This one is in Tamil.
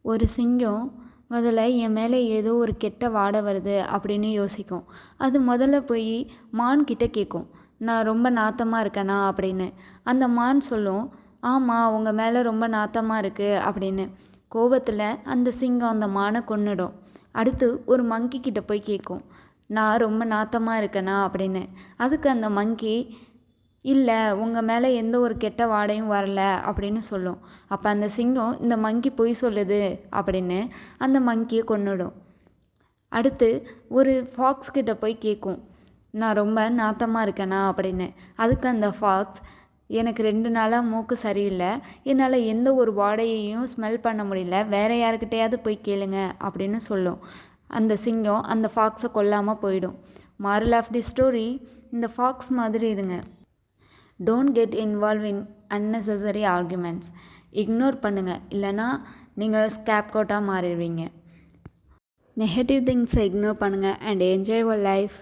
ஒரு சிங்கம் முதல்ல என் மேலே ஏதோ ஒரு கெட்ட வாடை வருது அப்படின்னு யோசிக்கும். அது முதல்ல போய் மான் கிட்ட கேட்கும், நான் ரொம்ப நாத்தமாக இருக்கேனா அப்படின்னு. அந்த மான் சொல்லும், ஆமாம் உங்கள் மேலே ரொம்ப நாத்தமாக இருக்குது அப்படின்னு. கோபத்தில் அந்த சிங்கம் அந்த மானை கொன்னுடும். அடுத்து ஒரு மங்கி கிட்ட போய் கேட்கும், நான் ரொம்ப நாத்தமாக இருக்கேனா அப்படின்னு. அதுக்கு அந்த மங்கி, இல்லை உங்கள் மேலே எந்த ஒரு கெட்ட வாடையும் வரல அப்படின்னு சொல்லும். அப்போ அந்த சிங்கம் இந்த மங்கி பொய் சொல்லுது அப்படின்னு அந்த மங்கியை கொன்னுடும். அடுத்து ஒரு ஃபாக்ஸ் கிட்ட போய் கேட்கும், நான் ரொம்ப நாத்தமாக இருக்கேனா அப்படின்னு. அதுக்கு அந்த ஃபாக்ஸ், எனக்கு 2 நாளாக மூக்கு சரியில்லை, என்னால் எந்த ஒரு வாடையையும் ஸ்மெல் பண்ண முடியல, வேறு யாருக்கிட்டையாவது போய் கேளுங்க அப்படின்னு சொல்லும். அந்த சிங்கம் அந்த ஃபாக்ஸை கொல்லாமல் போயிடும். மாரல் ஆஃப் தி ஸ்டோரி, இந்த ஃபாக்ஸ் மாதிரி இருங்க. Don't get involve in unnecessary arguments. Ignore பண்ணுங்கள், இல்லைனா நீங்கள் ஸ்கேப்கோட்டாக மாறிடுவீங்க. நெகட்டிவ் திங்ஸை இக்னோர் பண்ணுங்கள் அண்ட் என்ஜாய் யுவர் லைஃப்.